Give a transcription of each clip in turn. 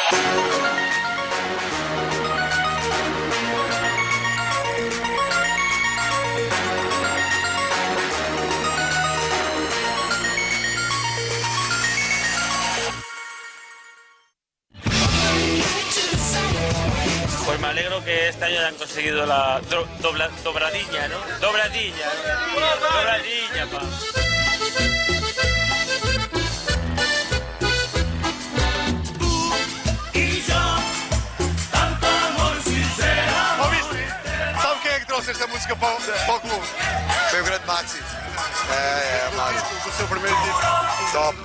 Pues me alegro que este año hayan conseguido la dobradilla, ¿no? Dobradilla, pa. Trouxe esta música para o clube. Foi o grande Maxi. Maxi. O seu primeiro disco.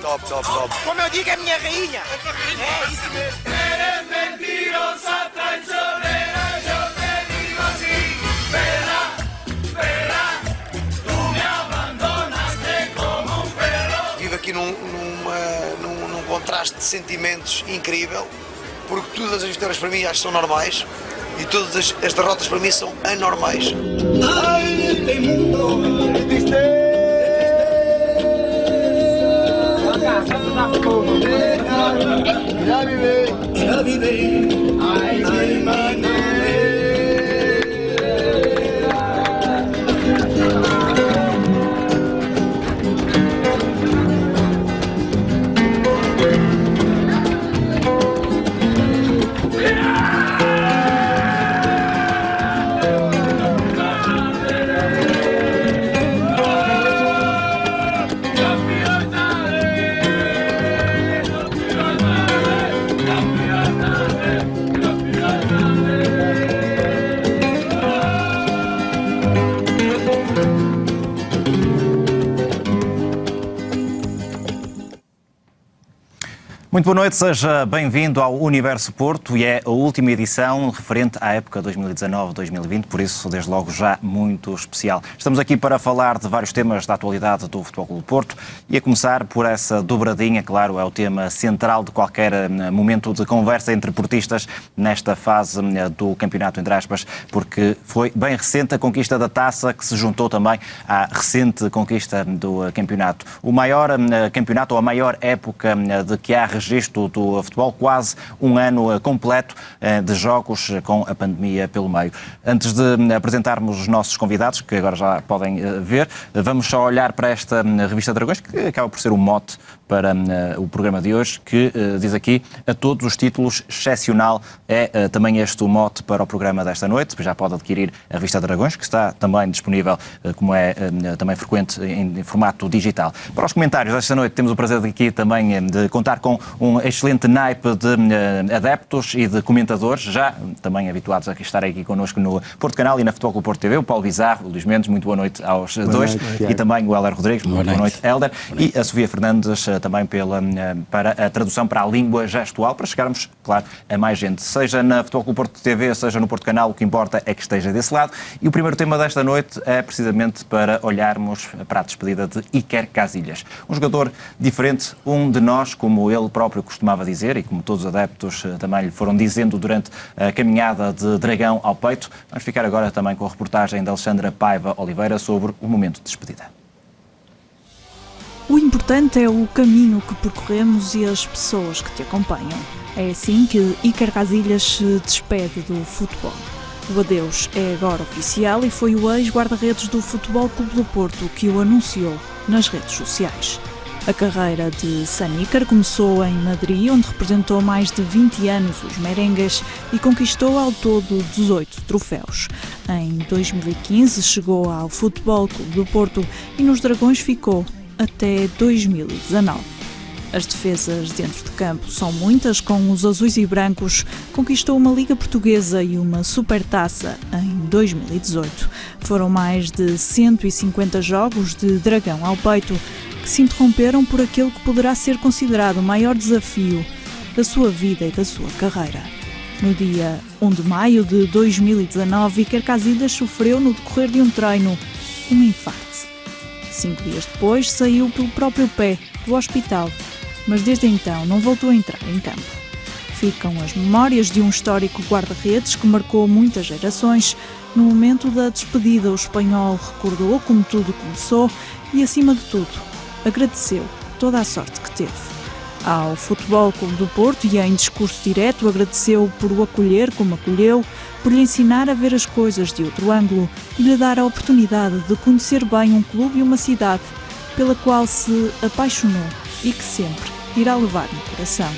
Top. Como eu digo, é a minha rainha. É isso mesmo. Eres mentirosa, traicionera, yo te digo así. Perra, tú me abandonaste como perro. Vivo aqui num contraste de sentimentos incrível, porque todas as vitórias para mim acho que são normais. E todas as derrotas para mim são anormais. Ay, este mundo es tristeza. Ya vive. Ay, Manuel. Muito boa noite, seja bem-vindo ao Universo Porto e é a última edição referente à época 2019-2020, por isso, desde logo, já muito especial. Estamos aqui para falar de vários temas da atualidade do Futebol Clube do Porto e a começar por essa dobradinha, claro, é o tema central de qualquer momento de conversa entre portistas nesta fase do campeonato, entre aspas, porque foi bem recente a conquista da taça que se juntou também à recente conquista do campeonato. O maior campeonato ou a maior época de que há registro do futebol, quase um ano completo de jogos com a pandemia pelo meio. Antes de apresentarmos os nossos convidados, que agora já podem ver, vamos só olhar para esta revista Dragões, que acaba por ser um mote para o programa de hoje, que diz aqui, a todos os títulos, excepcional. É também este o mote para o programa desta noite. Já pode adquirir a revista Dragões, que está também disponível, como é também frequente, em formato digital. Para os comentários desta noite, temos o prazer de aqui também de contar com um excelente naipe de adeptos e de comentadores, já também habituados a estar aqui connosco no Porto Canal e na Futebol Clube Porto TV, o Paulo Bizarro, o Luís Mendes, muito boa noite aos dois, e também o Hélder Rodrigues, muito boa noite, Hélder, e a Sofia Fernandes, também para a tradução para a língua gestual, para chegarmos, claro, a mais gente. Seja na Futebol Clube Porto TV, seja no Porto Canal, o que importa é que esteja desse lado. E o primeiro tema desta noite é precisamente para olharmos para a despedida de Iker Casillas. Um jogador diferente, um de nós, como ele próprio costumava dizer, e como todos os adeptos também lhe foram dizendo durante a caminhada de Dragão ao peito. Vamos ficar agora também com a reportagem de Alexandra Paiva Oliveira sobre o momento de despedida. O importante é o caminho que percorremos e as pessoas que te acompanham. É assim que Iker Casillas se despede do futebol. O adeus é agora oficial e foi o ex-guarda-redes do Futebol Clube do Porto que o anunciou nas redes sociais. A carreira de Iker começou em Madrid, onde representou mais de 20 anos os merengues e conquistou ao todo 18 troféus. Em 2015 chegou ao Futebol Clube do Porto e nos Dragões ficou até 2019. As defesas dentro de campo são muitas, com os azuis e brancos conquistou uma Liga Portuguesa e uma Supertaça em 2018. Foram mais de 150 jogos de Dragão ao peito que se interromperam por aquele que poderá ser considerado o maior desafio da sua vida e da sua carreira. No dia 1 de maio de 2019, Iker Casillas sofreu no decorrer de um treino um infarto. 5 dias depois, saiu pelo próprio pé do hospital, mas desde então não voltou a entrar em campo. Ficam as memórias de um histórico guarda-redes que marcou muitas gerações. No momento da despedida, o espanhol recordou como tudo começou e, acima de tudo, agradeceu toda a sorte que teve. ao Futebol Clube do Porto e, em discurso direto, agradeceu por o acolher como acolheu, por lhe ensinar a ver as coisas de outro ângulo e lhe dar a oportunidade de conhecer bem um clube e uma cidade pela qual se apaixonou e que sempre irá levar no coração.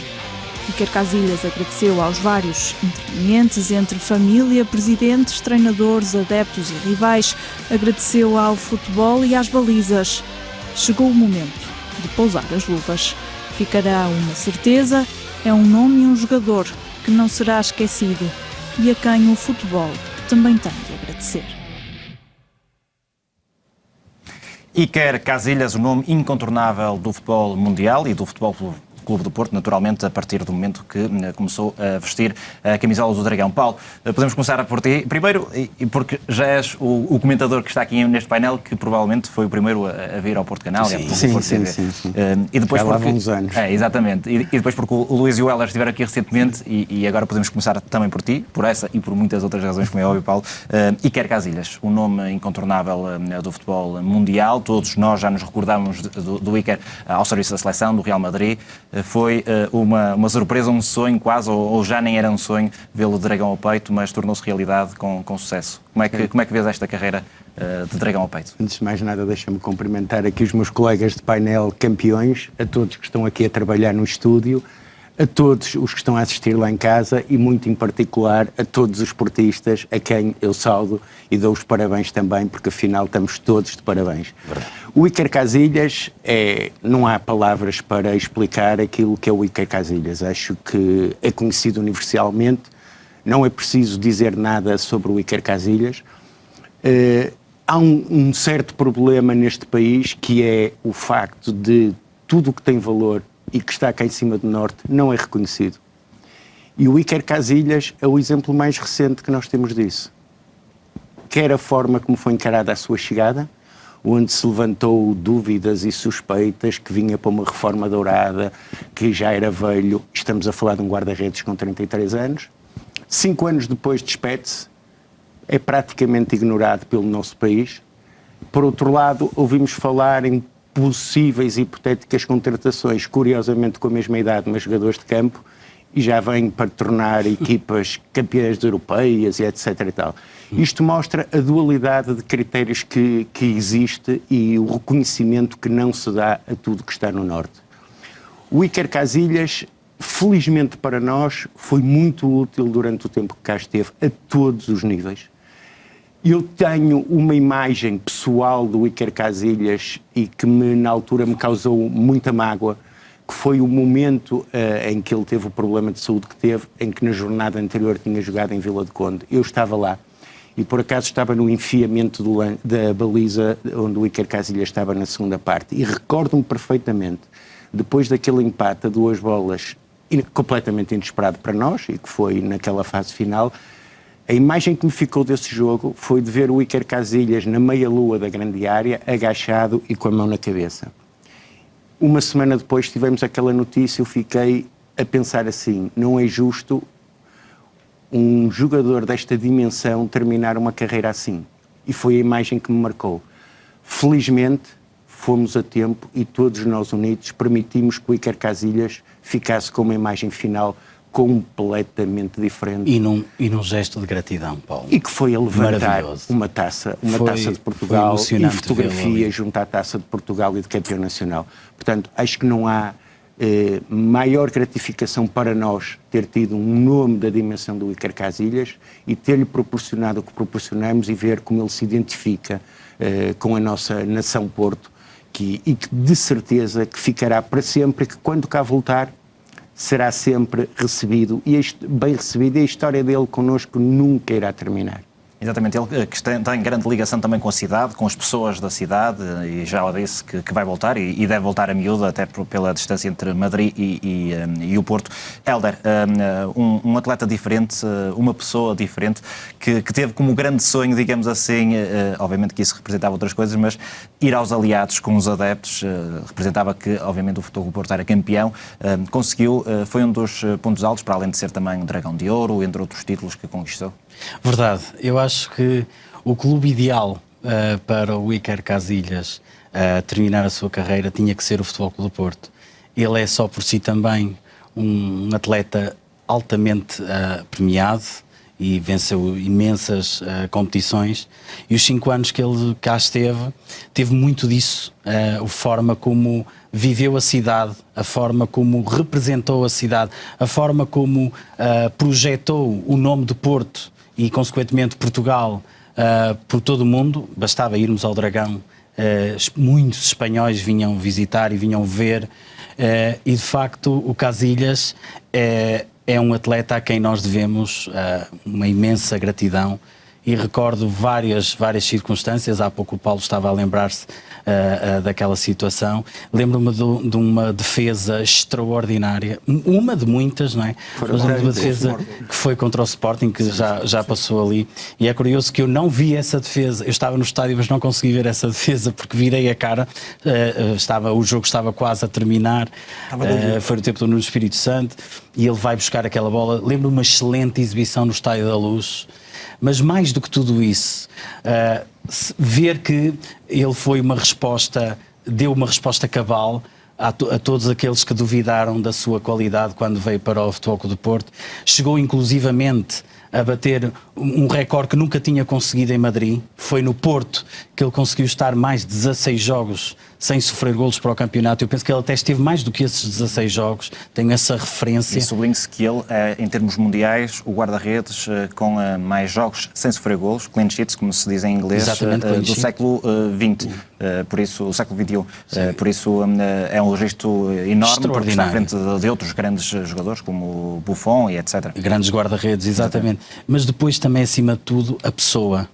Iker Casillas agradeceu aos vários intervenientes, entre família, presidentes, treinadores, adeptos e rivais, agradeceu ao futebol e às balizas. Chegou o momento de pousar as luvas. Ficará uma certeza, é um nome e um jogador que não será esquecido e a quem o futebol também tem de agradecer. Iker Casillas, o nome incontornável do futebol mundial e do Futebol Clube do Porto, naturalmente, a partir do momento que começou a vestir a camisola do Dragão. Paulo, podemos começar por ti. Primeiro, porque já és o comentador que está aqui neste painel, que provavelmente foi o primeiro a vir ao Porto Canal. Sim. E depois já lá vão uns anos. Exatamente. E depois porque o Luís e o Heller estiveram aqui recentemente e agora podemos começar também por ti, por essa e por muitas outras razões, como é óbvio, Paulo. Iker Casillas, um nome incontornável do futebol mundial. Todos nós já nos recordamos do Iker ao serviço da seleção, do Real Madrid. Foi uma surpresa, um sonho quase, ou já nem era um sonho, vê-lo de Dragão ao peito, mas tornou-se realidade com sucesso. Como é que vês esta carreira de Dragão ao peito? Antes de mais nada, deixa-me cumprimentar aqui os meus colegas de painel campeões, a todos que estão aqui a trabalhar no estúdio, a todos os que estão a assistir lá em casa e, muito em particular, a todos os esportistas, a quem eu saudo e dou os parabéns também, porque afinal estamos todos de parabéns. Verdade. O Iker Casillas, não há palavras para explicar aquilo que é o Iker Casillas. Acho que é conhecido universalmente, não é preciso dizer nada sobre o Iker Casillas. Há um certo problema neste país, que é o facto de tudo o que tem valor e que está cá em cima do Norte não é reconhecido. E o Iker Casillas é o exemplo mais recente que nós temos disso. Quer a forma como foi encarada a sua chegada, onde se levantou dúvidas e suspeitas que vinha para uma reforma dourada, que já era velho, estamos a falar de um guarda-redes com 33 anos. 5 anos depois despede-se, é praticamente ignorado pelo nosso país. Por outro lado, ouvimos falar em possíveis e hipotéticas contratações, curiosamente com a mesma idade, mas jogadores de campo, e já vem para tornar equipas campeãs europeias e etc. e tal. Isto mostra a dualidade de critérios que existe e o reconhecimento que não se dá a tudo que está no Norte. O Iker Casillas, felizmente para nós, foi muito útil durante o tempo que cá esteve, a todos os níveis. Eu tenho uma imagem pessoal do Iker Casillas e que na altura me causou muita mágoa, que foi o momento em que ele teve o problema de saúde que teve, em que na jornada anterior tinha jogado em Vila de Conde. Eu estava lá e por acaso estava no enfiamento da baliza onde o Iker Casillas estava na segunda parte e recordo-me perfeitamente, depois daquele empate a 2 bolas completamente inesperado para nós e que foi naquela fase final, a imagem que me ficou desse jogo foi de ver o Iker Casillas na meia-lua da grande área, agachado e com a mão na cabeça. Uma semana depois tivemos aquela notícia, eu fiquei a pensar assim, não é justo um jogador desta dimensão terminar uma carreira assim. E foi a imagem que me marcou. Felizmente, fomos a tempo e todos nós unidos permitimos que o Iker Casillas ficasse com uma imagem final completamente diferente. E num gesto de gratidão, Paulo. E que foi a levantar uma taça de Portugal e fotografia junto à taça de Portugal e de campeão nacional. Portanto, acho que não há maior gratificação para nós ter tido um nome da dimensão do Iker Casillas e ter-lhe proporcionado o que proporcionamos e ver como ele se identifica com a nossa nação Porto e que de certeza que ficará para sempre e que quando cá voltar será sempre recebido e bem recebido, e a história dele connosco nunca irá terminar. Exatamente, ele que tem grande ligação também com a cidade, com as pessoas da cidade, e já disse que vai voltar e deve voltar a miúdo, até pela distância entre Madrid e o Porto. Hélder, um atleta diferente, uma pessoa diferente, que teve como grande sonho, digamos assim, obviamente que isso representava outras coisas, mas ir aos aliados com os adeptos, representava que, obviamente, o Futebol Porto era campeão, conseguiu, foi um dos pontos altos, para além de ser também um Dragão de Ouro, entre outros títulos que conquistou. Verdade, eu acho que o clube ideal para o Iker Casillas terminar a sua carreira tinha que ser o Futebol Clube do Porto. ele é só por si também um atleta altamente premiado e venceu imensas competições, e os 5 anos que ele cá esteve, teve muito disso, a forma como viveu a cidade, a forma como representou a cidade, a forma como projetou o nome do Porto e, consequentemente, Portugal por todo o mundo. Bastava irmos ao Dragão, muitos espanhóis vinham visitar e vinham ver, e de facto o Casillas é um atleta a quem nós devemos uma imensa gratidão, e recordo várias circunstâncias. Há pouco o Paulo estava a lembrar-se daquela situação. Lembro-me de uma defesa extraordinária, uma de muitas, não é? Mas uma defesa que foi contra o Sporting, que já passou ali, e é curioso que eu não vi essa defesa. Eu estava no estádio, mas não consegui ver essa defesa, porque virei a cara, o jogo estava quase a terminar, foi no tempo do Nuno Espírito Santo, e ele vai buscar aquela bola. Lembro-me uma excelente exibição no Estádio da Luz. Mas mais do que tudo isso, ver que ele deu uma resposta cabal a todos aqueles que duvidaram da sua qualidade quando veio para o Futebol Clube do Porto. Chegou inclusivamente a bater um recorde que nunca tinha conseguido em Madrid. Foi no Porto que ele conseguiu estar mais de 16 jogos sem sofrer golos para o campeonato. Eu penso que ele até esteve mais do que esses 16 jogos, tenho essa referência. E sublinhe-se que ele, em termos mundiais, o guarda-redes com mais jogos sem sofrer golos, clean sheets, como se diz em inglês, do século XX, por isso, o século XXI. Por isso é um registro enorme, porque está à frente de outros grandes jogadores, como o Buffon e etc. Grandes guarda-redes, exatamente. Mas depois também, acima de tudo, a pessoa,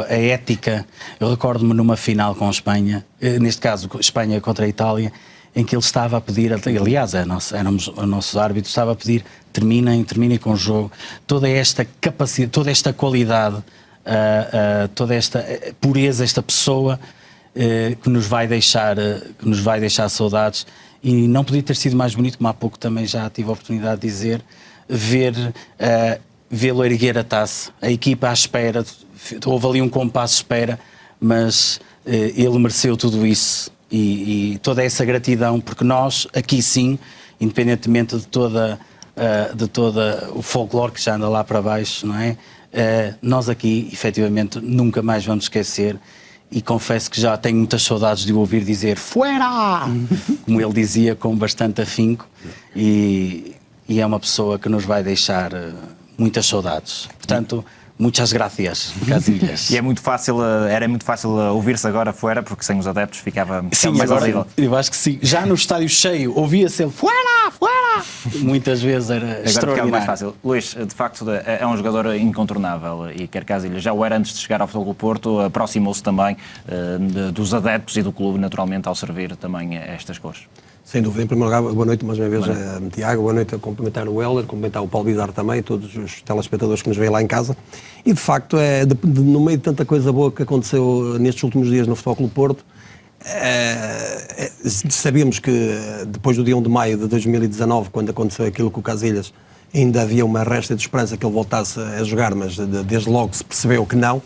a ética. Eu recordo-me numa final com a Espanha, neste caso Espanha contra a Itália, em que ele estava a pedir, aliás, o nosso árbitro estava a pedir, terminem com o jogo. Toda esta capacidade, toda esta qualidade, toda esta pureza, esta pessoa que nos vai deixar saudades. E não podia ter sido mais bonito, como há pouco também já tive a oportunidade de dizer, vê-lo erguer a taça, a equipa à espera, houve ali um compasso de espera, mas ele mereceu tudo isso, e toda essa gratidão, porque nós, aqui sim, independentemente de toda o folclore que já anda lá para baixo, não é? Nós aqui, efetivamente, nunca mais vamos esquecer, e confesso que já tenho muitas saudades de o ouvir dizer "Fuera!", como ele dizia com bastante afinco, e é uma pessoa que nos vai deixar muitas saudades. Portanto, muitas gracias, Casillas. E era muito fácil ouvir-se agora fora, porque sem os adeptos ficava mais agora, horrível. Eu acho que sim. Já no estádio cheio ouvia-se ele "Fuera! Fuera!". Muitas vezes era extraordinário. Mais fácil. Luís, de facto, é um jogador incontornável, e quer Casillas já o era antes de chegar ao Futebol Clube do Porto, aproximou-se também dos adeptos e do clube, naturalmente, ao servir também estas cores. Sem dúvida. Em primeiro lugar, boa noite mais uma vez a Tiago, boa noite a cumprimentar o Heller, cumprimentar o Paulo Bizarro também, todos os telespectadores que nos veem lá em casa. E de facto, no meio de tanta coisa boa que aconteceu nestes últimos dias no Futebol Clube do Porto, sabíamos que depois do dia 1 de maio de 2019, quando aconteceu aquilo com o Casillas, ainda havia uma resta de esperança que ele voltasse a jogar, mas desde logo se percebeu que não.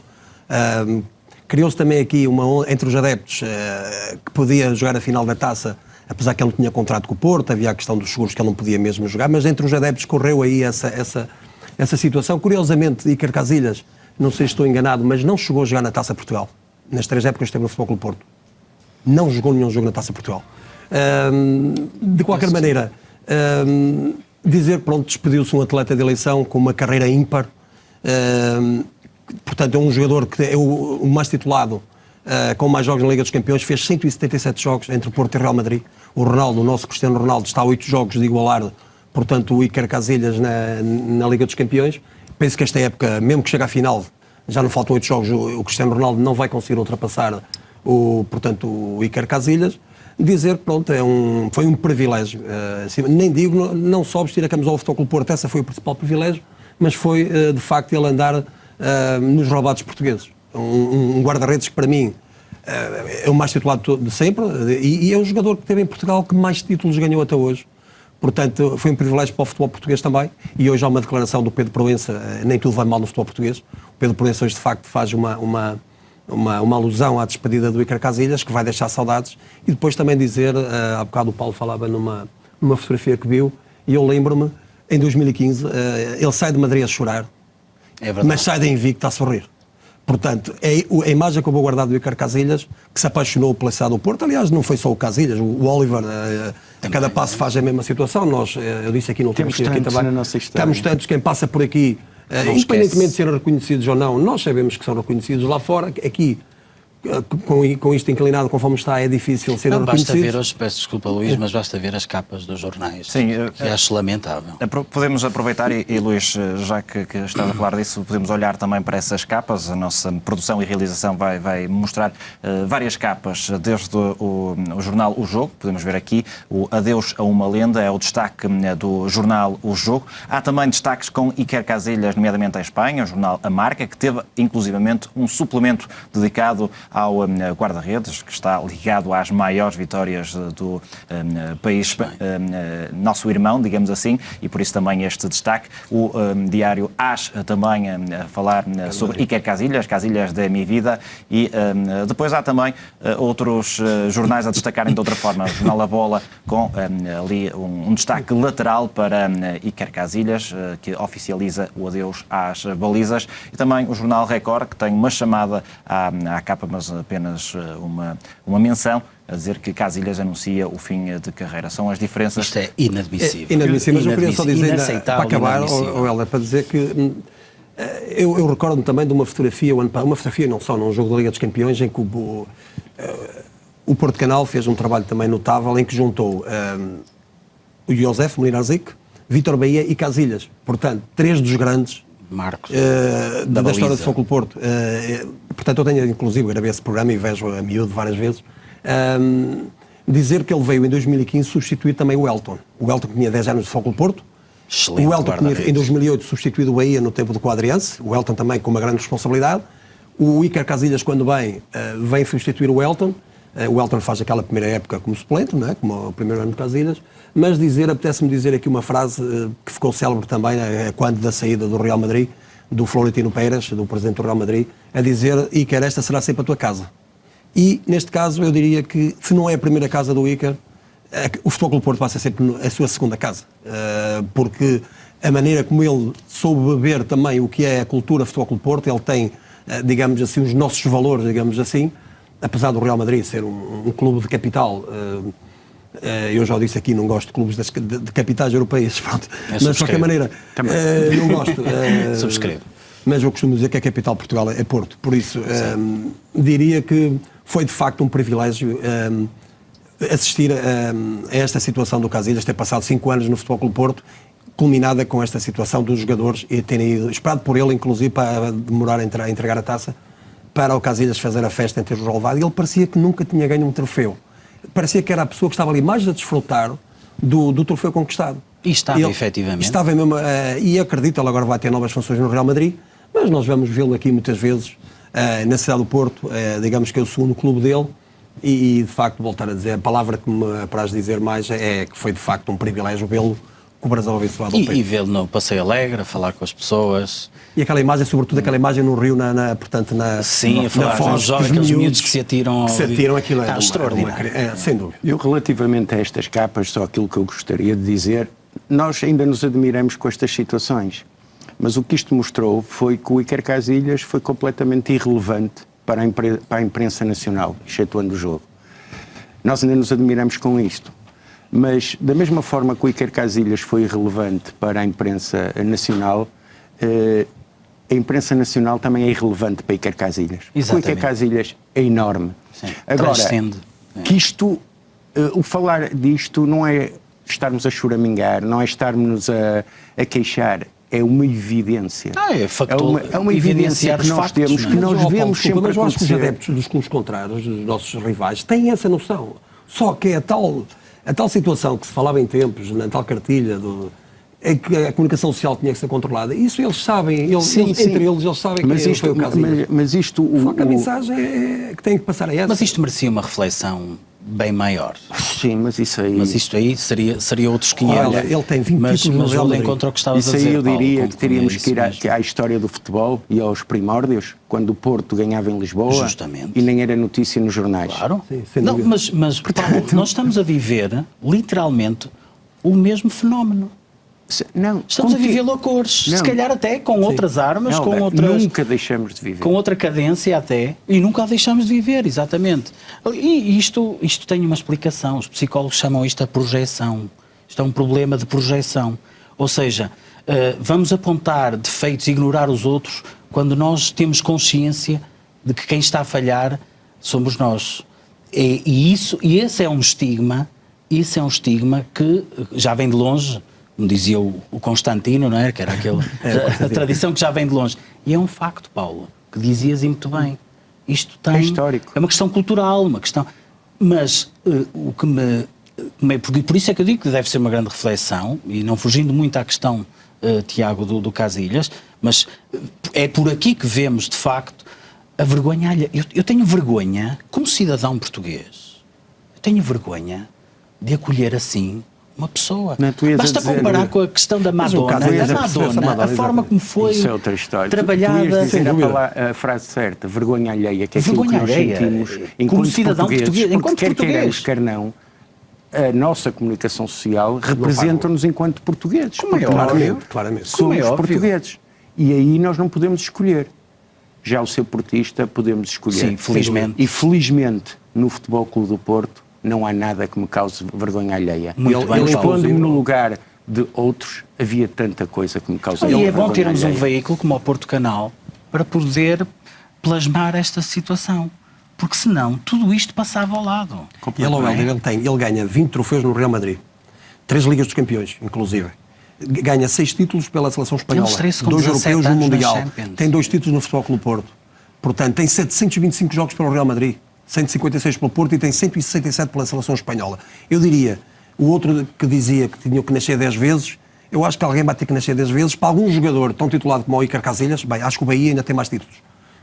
Criou-se também aqui entre os adeptos que podia jogar a final da taça, apesar que ele não tinha contrato com o Porto, havia a questão dos seguros que ele não podia mesmo jogar, mas entre os adeptos correu aí essa situação. Curiosamente, Iker Casillas, não sei se estou enganado, mas não chegou a jogar na Taça Portugal. Nas 3 épocas que esteve no Futebol Clube do Porto. Não jogou nenhum jogo na Taça Portugal. De qualquer maneira, dizer que despediu-se um atleta de eleição com uma carreira ímpar. Portanto, é um jogador que é o mais titulado, com mais jogos na Liga dos Campeões, fez 177 jogos entre o Porto e o Real Madrid. O Ronaldo, o nosso Cristiano Ronaldo, está a 8 jogos de igualar, portanto, o Iker Casillas na Liga dos Campeões. Penso que esta época, mesmo que chegue à final, já não faltam 8 jogos, o Cristiano Ronaldo não vai conseguir ultrapassar o Iker Casillas. Dizer que foi um privilégio, nem digo, não só vestir a camisola do Futebol Clube do Porto, essa foi o principal privilégio, mas foi de facto ele andar nos roubados portugueses. Um guarda-redes que para mim é o mais titulado de sempre, e é o jogador que teve em Portugal que mais títulos ganhou até hoje. Portanto, foi um privilégio para o futebol português também, e hoje há uma declaração do Pedro Proença, nem tudo vai mal no futebol português. O Pedro Proença hoje de facto faz uma uma alusão à despedida do Iker Casillas, que vai deixar saudades, e depois também dizer, há bocado o Paulo falava numa fotografia que viu, e eu lembro-me, em 2015, ele sai de Madrid a chorar, mas sai de invicto a sorrir. Portanto, é a imagem que eu vou guardar do Iker Casillas, que se apaixonou pela cidade do Porto. Aliás, não foi só o Casillas, o Oliver, a cada passo faz a mesma situação. Eu disse aqui no último Temos tantos também, na nossa história. temos tantos, quem passa por aqui, independentemente de serem reconhecidos ou não, nós sabemos que são reconhecidos lá fora. Aqui, com isto inclinado conforme está, é difícil ser reconhecido. Basta ver hoje, peço desculpa Luís, mas basta ver as capas dos jornais. Sim, que acho lamentável. Podemos aproveitar e Luís, já que estás a falar disso, podemos olhar também para essas capas. A nossa produção e realização vai mostrar várias capas, desde o jornal O Jogo, podemos ver aqui, o Adeus a uma Lenda, é o destaque do jornal O Jogo. Há também destaques com Iker Casillas, nomeadamente à Espanha, o jornal A Marca, que teve inclusivamente um suplemento dedicado ao guarda-redes, que está ligado às maiores vitórias do país, nosso irmão, digamos assim, e por isso também este destaque. O diário AS também a falar sobre Iker Casillas, Casillas de mi vida, e depois há também outros jornais a destacarem de outra forma. O jornal A Bola com ali um destaque lateral para Iker Casillas, que oficializa o adeus às balizas, e também o jornal Record, que tem uma chamada à capa, mas apenas uma menção, a dizer que Casillas anuncia o fim de carreira. São as diferenças... Isto é inadmissível. Inadmissível, mas eu queria só dizer, para acabar, Helder, para dizer que eu recordo-me também de uma fotografia, uma fotografia não só num jogo da Liga dos Campeões, em que o Porto Canal fez um trabalho também notável, em que juntou o Josef Mlinarczyk, Vítor Bahia e Casillas. Portanto, 3 dos grandes marcos da história do Futebol Clube Porto. Portanto, eu tenho, inclusive, gravei esse programa e vejo a miúdo várias vezes. Dizer que ele veio em 2015 substituir também o Elton. O Elton que tinha 10 anos de Futebol Clube Porto. Excelente, o Elton tinha, em 2008, substituído o Bahia no tempo do Quadriense. O Elton também com uma grande responsabilidade. O Iker Casillas, quando vem substituir o Elton. O Elton faz aquela primeira época como suplente, não é? Como o primeiro ano de Casillas. Mas apetece-me dizer aqui uma frase que ficou célebre também quando da saída do Real Madrid, do Florentino Pérez, do presidente do Real Madrid, a dizer: Iker, esta será sempre a tua casa. E, neste caso, eu diria que, se não é a primeira casa do Iker, o Futebol Clube Porto vai ser sempre a sua segunda casa. Porque a maneira como ele soube beber também o que é a cultura Futebol Clube Porto, ele tem, digamos assim, os nossos valores, digamos assim, apesar do Real Madrid ser um clube de capital. Eu já disse aqui, não gosto de clubes de capitais europeias, pronto. Mas de qualquer maneira, não gosto. Subscrevo. Mas eu costumo dizer que a capital de Portugal é Porto. Por isso, diria que foi de facto um privilégio assistir a esta situação do Casillas, ter passado 5 anos no Futebol Clube Porto, culminada com esta situação dos jogadores e terem ido, esperado por ele, inclusive, para demorar a entregar a taça, para o Casillas fazer a festa em ter o relevado. E ele parecia que nunca tinha ganho um troféu. Parecia que era a pessoa que estava ali mais a desfrutar do troféu conquistado. E estava, efetivamente. Estava mesmo, e acredito, ele agora vai ter novas funções no Real Madrid, mas nós vamos vê-lo aqui muitas vezes, na cidade do Porto, digamos que é o segundo clube dele, e de facto, voltar a dizer, a palavra que me apraz dizer mais é que foi de facto um privilégio vê-lo com o Brasil abençoado ao peito. E vê-lo no Passeio Alegre, a falar com as pessoas. E aquela imagem, sobretudo aquela imagem no Rio, portanto, sim, a falar com aqueles miúdos que se atiram. Que se atiram, aquilo é extraordinário. Sem dúvida. Eu, relativamente a estas capas, só aquilo que eu gostaria de dizer, nós ainda nos admiramos com estas situações, mas o que isto mostrou foi que o Iker Casillas foi completamente irrelevante para a imprensa nacional, excetuando o jogo. Nós ainda nos admiramos com isto. Mas, da mesma forma que o Iker Casillas foi irrelevante para a imprensa nacional, a imprensa nacional também é irrelevante para Iker Casillas. Exatamente. O Iker Casillas é enorme. Sim. Agora, transcende. Que isto, o falar disto não é estarmos a choramingar, não é estarmos a queixar, é uma evidência. É factual. É uma evidência que nós temos, que nós vemos sempre acontecer. Mas eu acho que os acontecer. adeptos dos clubes contrários, dos nossos rivais, têm essa noção. Só que é a tal situação que se falava em tempos, na tal cartilha, é que a comunicação social tinha que ser controlada. Isso eles sabem, entre eles sabem que foi o caso. Mas isto... A mensagem é que tem que passar a essa. Mas isto merecia uma reflexão bem maior. Sim, mas isso aí... Mas isto aí seria outros 500. Olha, ele tem 20 títulos no mas Real vou de Madrid. encontro ao que estavas a Isso dizer, aí eu diria Paulo, que teríamos que ir mesmo. à história do futebol e aos primórdios, quando o Porto ganhava em Lisboa. Justamente. E nem era notícia nos jornais. Claro. Sim, sem Não, dúvida. mas Paulo, nós estamos a viver, literalmente, o mesmo fenómeno. Não, Estamos a viver loucores, Não. se calhar até com outras armas, Não, com outras... Nunca deixamos de viver. Com outra cadência até, e nunca a deixamos de viver, exatamente. E isto tem uma explicação, os psicólogos chamam isto a projeção. Isto é um problema de projeção. Ou seja, vamos apontar defeitos, ignorar os outros, quando nós temos consciência de que quem está a falhar somos nós. E esse é um estigma, que já vem de longe, como dizia o Constantino, não é? Que era a tradição que já vem de longe. E é um facto, Paulo, que dizias e muito bem. Isto tem... É histórico. É uma questão cultural, uma questão... Mas o que me... Por isso é que eu digo que deve ser uma grande reflexão, e não fugindo muito à questão, Tiago, do Casillas, mas é por aqui que vemos, de facto, a vergonha alheia. Eu tenho vergonha, como cidadão português, eu tenho vergonha de acolher assim uma pessoa. Não, tu ias Basta a dizer, comparar com a questão da Madonna. A forma como foi Isso é outra história. trabalhada... Tu ias dizer a frase certa, vergonha alheia, que é aquilo que Vergonha nós alheia, sentimos como enquanto cidadão português, porque enquanto quer português. queiramos, quer não, a nossa comunicação social representa-nos enquanto portugueses. Como é porque nós óbvio, claramente. Somos Como é óbvio. portugueses. E aí nós não podemos escolher. Já o ser portista podemos escolher. Sim, felizmente. E felizmente, no Futebol Clube do Porto, não há nada que me cause vergonha alheia. Muito bem, Ele Paulo. pondo-me no lugar de outros, havia tanta coisa que me causava E é vergonha bom termos um alheia. veículo como o Porto Canal para poder plasmar esta situação. Porque senão tudo isto passava ao lado. E ele, Não é? ele ganha 20 troféus no Real Madrid, 3 Ligas dos Campeões, inclusive. Ganha 6 títulos pela seleção espanhola, Eles 13 com 2 17 europeus e um anos na mundial. Champions. Tem 2 títulos no Futebol Clube Porto. Portanto, tem 725 jogos pelo Real Madrid, 156 pelo Porto e tem 167 pela seleção espanhola. Eu diria, o outro que dizia que tinha que nascer 10 vezes, eu acho que alguém vai ter que nascer 10 vezes. Para algum jogador tão titulado como o Iker Casillas, bem, acho que o Bahia ainda tem mais títulos.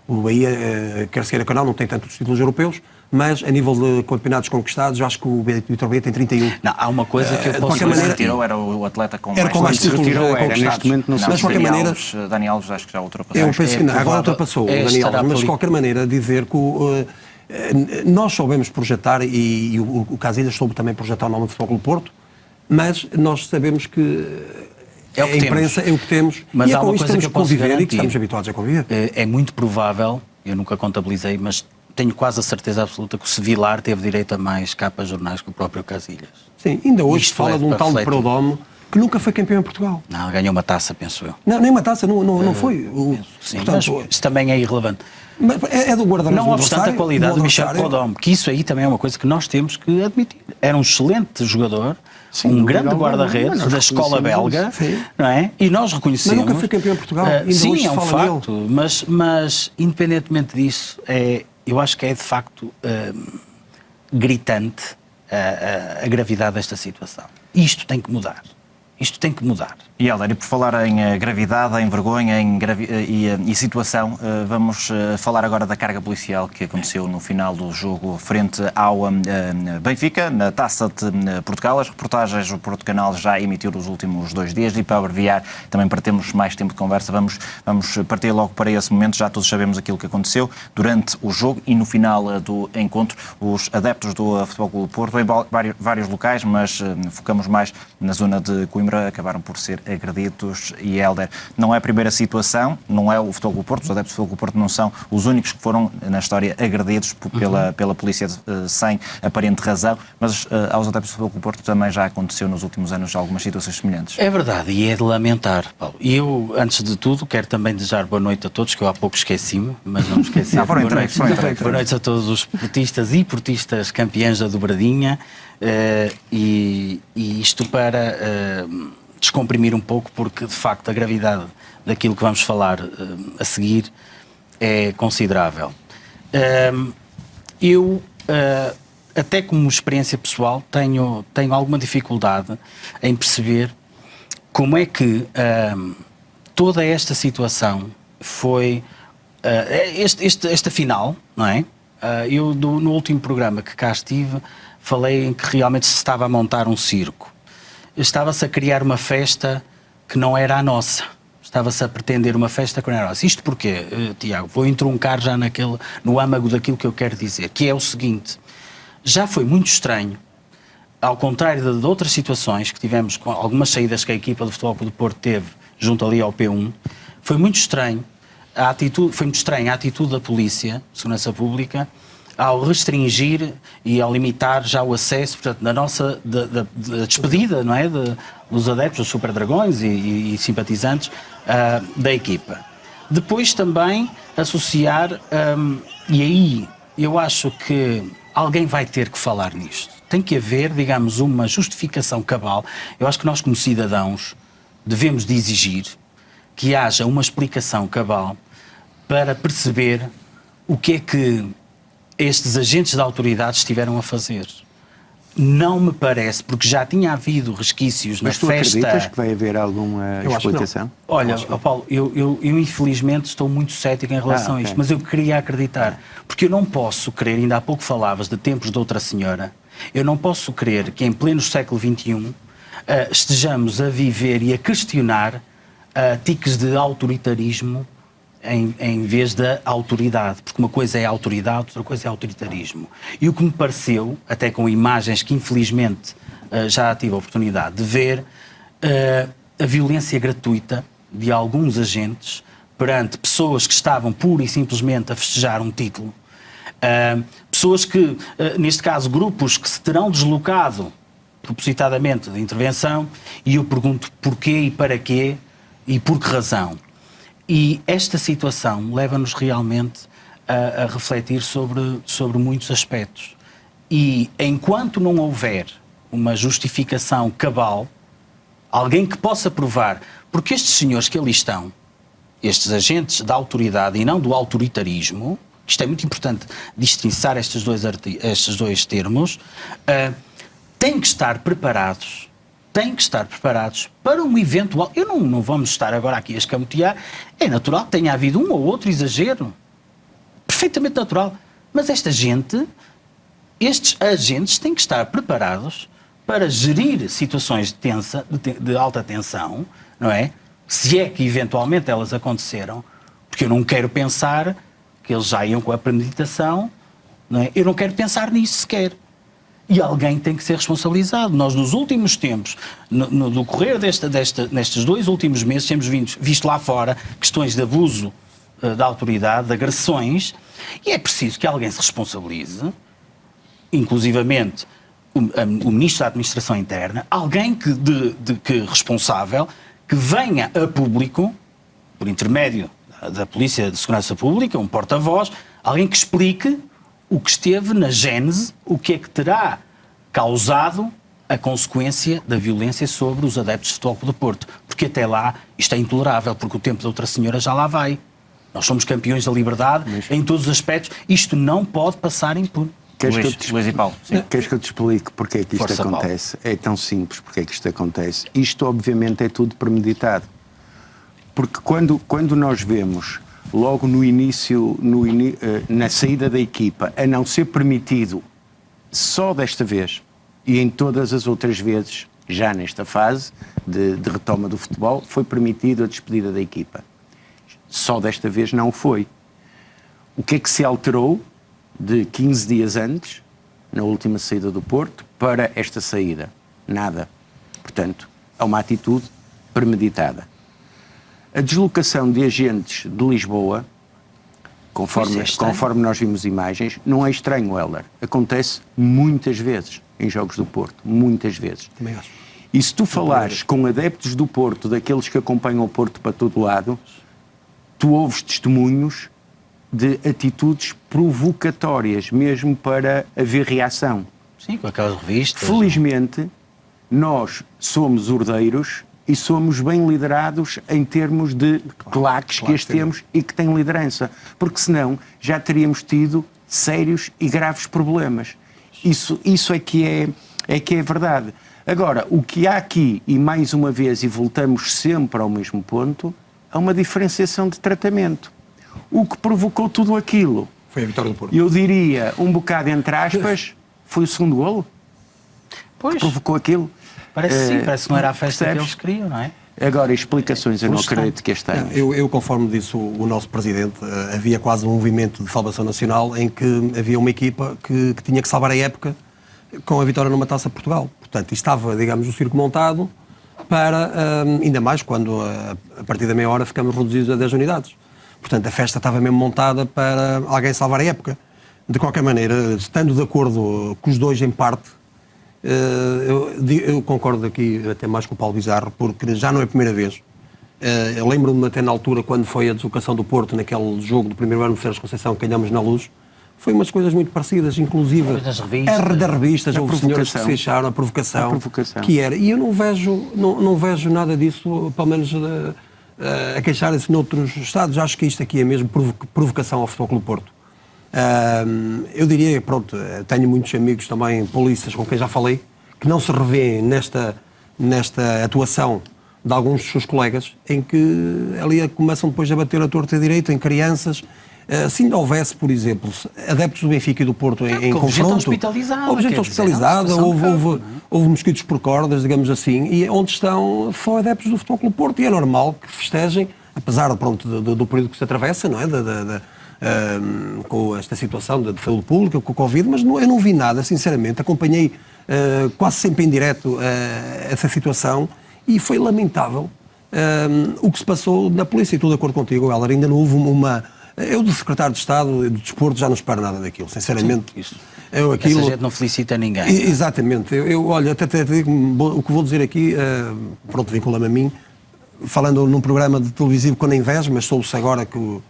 O Bahia, quer se queira que não tem tantos títulos europeus, mas a nível de campeonatos conquistados, eu acho que o Vitor Bahia tem 31. Não, há uma coisa que eu posso qualquer Quando se maneira- retirou era o atleta com Era com mais títulos conquistados. Neste momento não sei. Mas de qualquer Dani maneira- Alves, Dani Alves acho que já ultrapassou. Eu penso que não. Agora ultrapassou o Daniel, estará mas de por qualquer maneira dizer que nós soubemos projetar e o Casillas soube também projetar o nome do Futebol Clube Porto, mas nós sabemos que É o que a imprensa temos. é o que temos Mas e é há com uma isso coisa temos que eu que posso conviver e que garantir. estamos habituados a conviver. É muito provável, eu nunca contabilizei, mas tenho quase a certeza absoluta que o Sevilar teve direito a mais capas de jornais que o próprio Casillas. Sim, ainda hoje Isto se fala é de um para tal de refletir. Perdomo que nunca foi campeão em Portugal. Não, ganhou uma taça, penso eu. Não, nem uma taça, não foi. Sim, Portanto, mas isso também é irrelevante. mas é do guarda-redes Não do obstante a adversário, qualidade do Michel adversário. Podom, que isso aí também é uma coisa que nós temos que admitir. Era um excelente jogador, um grande alguma, guarda-redes mas nós da escola reconhecemos belga, isso. Sim. não é? E nós reconhecemos... Mas nunca foi campeão em Portugal, ainda hoje sim, se é um fala nele. facto, mas independentemente disso, eu acho que é de facto gritante a gravidade desta situação. Isto tem que mudar. Isto tem que mudar. E Helder, e por falar em gravidade, em vergonha e situação, vamos falar agora da carga policial que aconteceu no final do jogo frente ao Benfica, na Taça de Portugal. As reportagens do Porto Canal já emitiu nos últimos 2 dias e para abreviar, também para termos mais tempo de conversa, vamos partir logo para esse momento. Já todos sabemos aquilo que aconteceu durante o jogo e no final do encontro. Os adeptos do Futebol Clube do Porto, em vários locais, mas focamos mais na zona de Coimbra, acabaram por ser agredidos. E Helder, não é a primeira situação, não é o Futebol Clube do Porto, os adeptos do Futebol Clube do Porto não são os únicos que foram na história agredidos pela polícia sem aparente razão, mas aos adeptos do Futebol Clube do Porto também já aconteceu nos últimos anos algumas situações semelhantes. É verdade, e é de lamentar, Paulo. E eu, antes de tudo, quero também desejar boa noite a todos, que eu há pouco esqueci-me, mas não me esqueci. Não, foram entregues. Boa noite a todos os portistas e portistas campeões da dobradinha, e isto para descomprimir um pouco, porque de facto a gravidade daquilo que vamos falar a seguir é considerável. Eu, até como experiência pessoal, tenho alguma dificuldade em perceber como é que toda esta situação foi esta final, não é? Eu no último programa que cá estive falei em que realmente se estava a montar um circo. Estava-se a criar uma festa que não era a nossa. Estava-se a pretender uma festa que não era a nossa. Isto porquê, Tiago? Vou entruncar já no âmago daquilo que eu quero dizer, que é o seguinte. Já foi muito estranho, ao contrário de outras situações que tivemos, com algumas saídas que a equipa do Futebol Clube do Porto teve junto ali ao P1, foi muito estranha a atitude da Polícia de Segurança Pública ao restringir e ao limitar já o acesso, portanto, da despedida, não é, dos adeptos, dos Super Dragões e simpatizantes da equipa. Depois também associar, e aí eu acho que alguém vai ter que falar nisto. Tem que haver, digamos, uma justificação cabal. Eu acho que nós, como cidadãos, devemos de exigir que haja uma explicação cabal para perceber o que é que estes agentes da autoridade estiveram a fazer. Não me parece, porque já tinha havido resquícios na festa... Mas tu acreditas que vai haver alguma explicação? Olha, Paulo, eu infelizmente estou muito cético em relação a isto, mas eu queria acreditar, porque eu não posso crer, ainda há pouco falavas de tempos de outra senhora, eu não posso crer que em pleno século XXI estejamos a viver e a questionar tiques de autoritarismo em vez da autoridade, porque uma coisa é autoridade, outra coisa é autoritarismo. E o que me pareceu, até com imagens que infelizmente já tive a oportunidade de ver, a violência gratuita de alguns agentes perante pessoas que estavam pura e simplesmente a festejar um título, pessoas que, neste caso, grupos que se terão deslocado propositadamente de intervenção, e eu pergunto porquê e para quê e por que razão. E esta situação leva-nos realmente a refletir sobre muitos aspectos. E enquanto não houver uma justificação cabal, alguém que possa provar, porque estes senhores que ali estão, estes agentes da autoridade e não do autoritarismo, isto é muito importante distinguir estes dois termos, têm que estar preparados para um eventual... Não vamos estar agora aqui a escamotear. É natural que tenha havido um ou outro exagero. Perfeitamente natural. Mas estes agentes têm que estar preparados para gerir situações de alta tensão, não é? Se é que eventualmente elas aconteceram, porque eu não quero pensar que eles já iam com a premeditação, não é? Eu não quero pensar nisso sequer. E alguém tem que ser responsabilizado. Nós, nos últimos tempos, no decorrer nestes 2 últimos meses, temos visto lá fora questões de abuso da autoridade, de agressões, e é preciso que alguém se responsabilize, inclusivamente o Ministro da Administração Interna, alguém que responsável, que venha a público, por intermédio da Polícia de Segurança Pública, um porta-voz, alguém que explique o que esteve na gênese, o que é que terá causado a consequência da violência sobre os adeptos de Futebol Clube do Porto. Porque até lá isto é intolerável, porque o tempo da outra senhora já lá vai. Nós somos campeões da liberdade em todos os aspectos. Isto não pode passar impune. Luís e Paulo. Queres que eu te explique porque é que isto Força, acontece? Paulo. É tão simples porque é que isto acontece. Isto, obviamente, é tudo premeditado. Porque quando nós vemos... logo no início, na saída da equipa, a não ser permitido só desta vez e em todas as outras vezes, já nesta fase de retoma do futebol, foi permitido a despedida da equipa. Só desta vez não foi. O que é que se alterou de 15 dias antes, na última saída do Porto, para esta saída? Nada. Portanto, é uma atitude premeditada. A deslocação de agentes de Lisboa, conforme nós vimos imagens, não é estranho, Heller. Acontece muitas vezes em jogos do Porto, muitas vezes. Também acho. E se tu falares com adeptos do Porto, daqueles que acompanham o Porto para todo lado, tu ouves testemunhos de atitudes provocatórias, mesmo para haver reação. Sim, com aquelas revistas. Felizmente, nós somos ordeiros e somos bem liderados em termos de claques que as temos e que têm liderança. Porque senão já teríamos tido sérios e graves problemas. Isso é que é verdade. Agora, o que há aqui, e mais uma vez, e voltamos sempre ao mesmo ponto, há uma diferenciação de tratamento. O que provocou tudo aquilo, foi a vitória do Porto. Eu diria, um bocado entre aspas, Foi o segundo golo Pois, que provocou aquilo. parece sim, parece que não era a festa percebes? que eles queriam, não é? Agora, explicações, eu não frustrante. acredito que este ano. Eu, conforme disse o nosso Presidente, havia quase um movimento de salvação nacional em que havia uma equipa que tinha que salvar a época com a vitória numa Taça de Portugal. Portanto, estava, digamos, o circo montado para, ainda mais quando a partir da meia hora ficamos reduzidos a 10 unidades. Portanto, a festa estava mesmo montada para alguém salvar a época. De qualquer maneira, estando de acordo com os dois em parte, eu concordo aqui até mais com o Paulo Bizarro, porque já não é a primeira vez. Eu lembro-me até na altura, quando foi a deslocação do Porto, naquele jogo do primeiro ano de Sérgio Conceição, que ganhamos na Luz, foi umas coisas muito parecidas, inclusive das revistas, das revistas, houve senhores que se fecharam, a provocação, que era. E eu não vejo nada disso, pelo menos a queixarem-se noutros estados. Acho que isto aqui é mesmo provocação ao Futebol Clube Porto. Eu diria, pronto, tenho muitos amigos também, polícias, com quem já falei, que não se revêem nesta atuação de alguns dos seus colegas, em que ali começam depois a bater a torta e a direita em crianças. Se ainda houvesse, por exemplo, adeptos do Benfica e do Porto em confronto, houve gente hospitalizada, houve mosquitos por cordas, digamos assim, e onde estão só adeptos do Futebol Clube Porto, e é normal que festejem, apesar do período que se atravessa, não é? Com esta situação de saúde pública, com o Covid, mas eu não vi nada, sinceramente. Acompanhei quase sempre em direto essa situação e foi lamentável o que se passou na polícia. E estou de acordo contigo, Heller, ainda não houve uma... Eu, do secretário de Estado e do Desporto, já não espero nada daquilo, sinceramente. Sim, essa gente não felicita ninguém. Exatamente. Olha, até digo, o que vou dizer aqui, pronto, vincula-me a mim, falando num programa de televisivo com a Inveja, mas soube-se agora que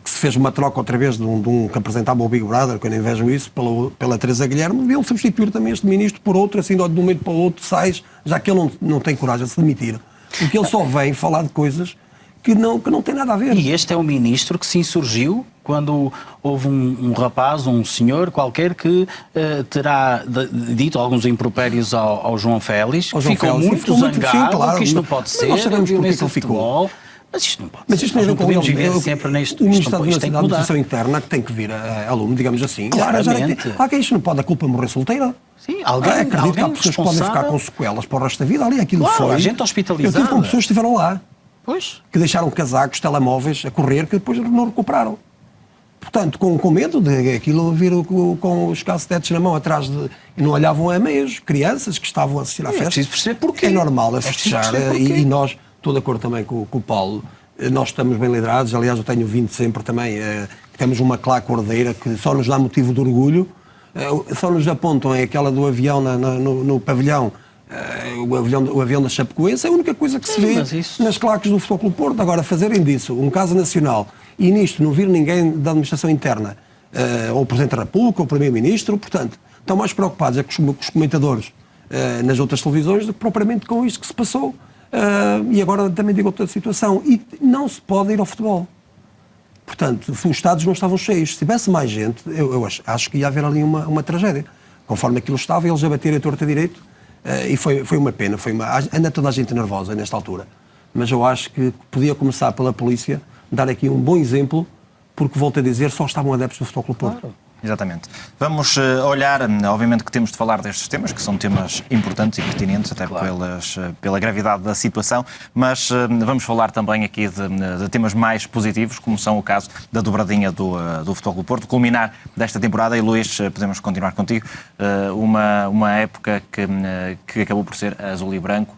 se fez uma troca outra vez de um que apresentava o Big Brother, que eu não invejo isso, pela Teresa Guilherme, deviam substituir também este ministro por outro, assim, de um momento para o outro, sais, já que ele não tem coragem de se demitir. Porque ele só vem falar de coisas que não tem nada a ver. E este é o ministro que se insurgiu quando houve um rapaz, um senhor qualquer, que terá dito alguns impropérios ao João Félix, que ficou muito zangado, claro, que isto não pode ser, nós sabemos porque é que ele ficou. Mas isto não pode mas ser. Isto não podemos viver sempre neste... O Ministro da Isto Administração Interna que tem que vir a lume, digamos assim. Claramente. Alguém isto não pode, a culpa morrer solteira. Sim, alguém acredito que há pessoas que podem ficar com sequelas para o resto da vida. Ali aquilo claro, foi. A gente hospitalizada. Eu tive com pessoas que estiveram lá. Pois. Que deixaram casacos, telemóveis a correr, que depois não recuperaram. Portanto, com medo de aquilo vir com os cacetetes na mão atrás de... E não olhavam a meios, crianças que estavam a assistir à festa. É preciso perceber porquê. É normal a festejar. E nós, estou de acordo também com o Paulo, nós estamos bem liderados. Aliás, eu tenho vindo sempre também, temos uma claque ordeira que só nos dá motivo de orgulho, só nos apontam aquela do avião no pavilhão, o avião da Chapecoense, é a única coisa que se vê nas claques do Futebol Clube Porto. Agora, fazerem disso um caso nacional e nisto não vir ninguém da administração interna, ou o Presidente da República, ou o Primeiro-Ministro, portanto, estão mais preocupados com os comentadores nas outras televisões do que propriamente com isto que se passou. E agora também digo outra situação, e não se pode ir ao futebol. Portanto, os estádios não estavam cheios. Se tivesse mais gente, eu acho que ia haver ali uma tragédia. Conforme aquilo estava, eles a baterem a torta direito, e foi uma pena. Anda toda a gente nervosa nesta altura. Mas eu acho que podia começar pela polícia, dar aqui um bom exemplo, porque, volto a dizer, só estavam adeptos do Futebol Clube Porto. Claro. Exatamente. Vamos olhar, obviamente que temos de falar destes temas, que são temas importantes e pertinentes, até pela gravidade da situação, mas vamos falar também aqui de temas mais positivos, como são o caso da dobradinha do Futebol Clube Porto, culminar desta temporada. E Luís, podemos continuar contigo, uma época que acabou por ser azul e branco,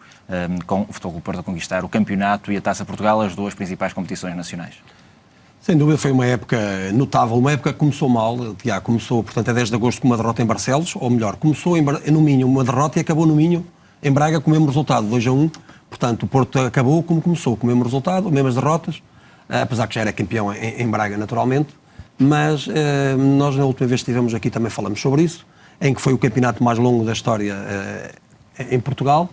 com o Futebol Clube Porto a conquistar o campeonato e a Taça Portugal, as duas principais competições nacionais. Sem dúvida foi uma época notável, uma época que começou mal, começou, portanto, a 10 de agosto com uma derrota em Barcelos, ou melhor, começou no Minho uma derrota e acabou no Minho, em Braga, com o mesmo resultado, 2-1, portanto, o Porto acabou como começou, com o mesmo resultado, mesmas derrotas, apesar que já era campeão em Braga, naturalmente, mas nós na última vez que estivemos aqui também falamos sobre isso, em que foi o campeonato mais longo da história em Portugal.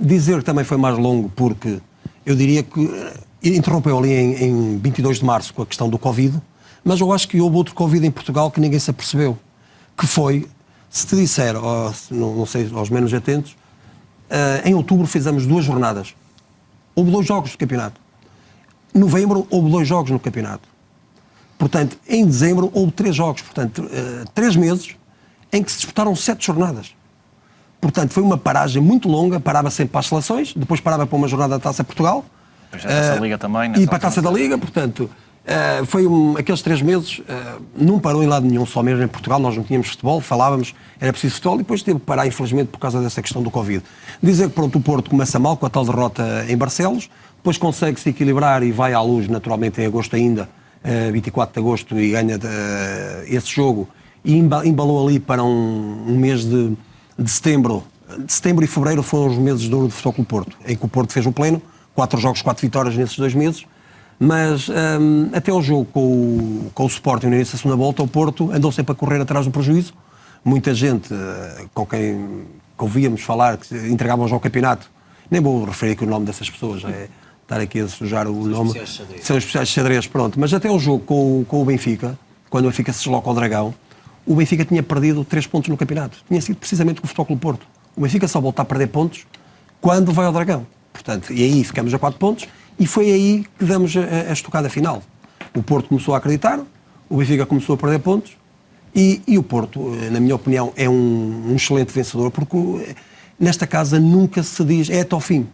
Dizer que também foi mais longo porque eu diria que interrompeu ali em 22 de março com a questão do Covid, mas eu acho que houve outro Covid em Portugal que ninguém se apercebeu, que foi, se te disser, não sei, aos menos atentos, em outubro fizemos 2 jornadas. Houve 2 jogos do campeonato. Em novembro houve 2 jogos no campeonato. Portanto, em dezembro houve 3 jogos. Portanto, 3 meses em que se disputaram 7 jornadas. Portanto, foi uma paragem muito longa, parava sempre para as seleções, depois parava para uma jornada da Taça Portugal. Depois a Taça da Liga também. E para a Taça da Liga, portanto, foi aqueles 3 meses, não parou em lado nenhum, só mesmo em Portugal, nós não tínhamos futebol, falávamos, era preciso futebol, e depois teve que parar, infelizmente, por causa dessa questão do Covid. Dizer que, pronto, o Porto começa mal, com a tal derrota em Barcelos, depois consegue-se equilibrar e vai à luz, naturalmente, em agosto ainda, 24 de agosto, e ganha esse jogo, e embalou ali para um mês de setembro. Setembro e fevereiro foram os meses de ouro do Futebol Clube Porto, em que o Porto fez o pleno, 4 jogos, 4 vitórias nesses 2 meses, mas até o jogo com o Sporting no início da segunda volta, o Porto andou sempre a correr atrás do prejuízo. Muita gente com quem ouvíamos falar que entregavam já ao campeonato, nem vou referir aqui o nome dessas pessoas, estar aqui a sujar o nome. São os especiais de xadrez, pronto. Mas até o jogo com o Benfica, quando o Benfica se desloca ao Dragão, o Benfica tinha perdido 3 pontos no campeonato. Tinha sido precisamente com o Futebol Clube Porto. O Benfica só volta a perder pontos quando vai ao Dragão. Portanto, e aí ficamos a 4 pontos e foi aí que damos a estocada final. O Porto começou a acreditar, o Benfica começou a perder pontos e o Porto, na minha opinião, é um excelente vencedor, porque nesta casa nunca se diz é até ao fim.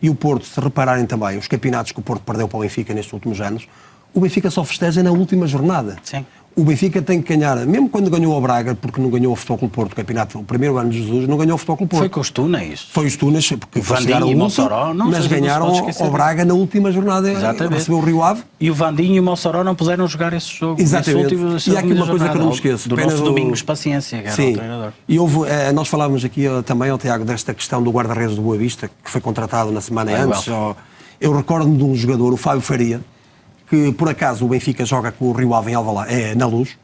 E o Porto, se repararem também, os campeonatos que o Porto perdeu para o Benfica nestes últimos anos, o Benfica só festeja na última jornada. Sim. O Benfica tem que ganhar, mesmo quando ganhou ao Braga, porque não ganhou o Futebol Clube Porto, o campeonato, o primeiro ano de Jesus, não ganhou o Futebol Clube Porto. Foi com os túneis. Foi os túneis, porque Vandinho e Mossoró, mas ganharam ao Braga na última jornada, recebeu o Rio Ave. E o Vandinho e o Mossoró não puderam jogar esse jogo. Exatamente. E há aqui uma coisa que eu não me esqueço. Do nosso Domingos Paciência, que era o treinador. E nós falávamos aqui também ao Tiago desta questão do guarda-redes do Boa Vista, que foi contratado na semana antes. Eu recordo-me de um jogador, o Fábio Faria, que por acaso o Benfica joga com o Rio Ave em Alvalade, na Luz.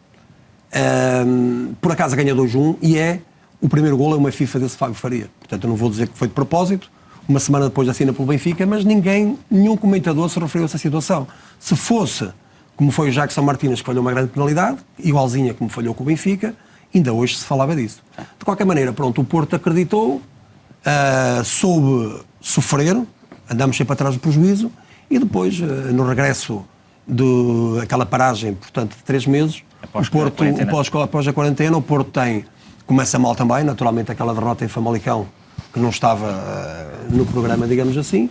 Por acaso ganha 2-1 e o primeiro golo é uma FIFA desse Fábio Faria. Portanto, eu não vou dizer que foi de propósito, uma semana depois assina pelo Benfica, mas nenhum comentador se referiu a essa situação. Se fosse, como foi o Jackson Martínez, que falhou uma grande penalidade, igualzinha como falhou com o Benfica, ainda hoje se falava disso. De qualquer maneira, pronto, o Porto acreditou, soube sofrer, andamos sempre atrás do prejuízo, e depois, no regresso daquela paragem, portanto, de 3 meses, após a quarentena, o Porto começa mal também, naturalmente aquela derrota em Famalicão, que não estava no programa, digamos assim,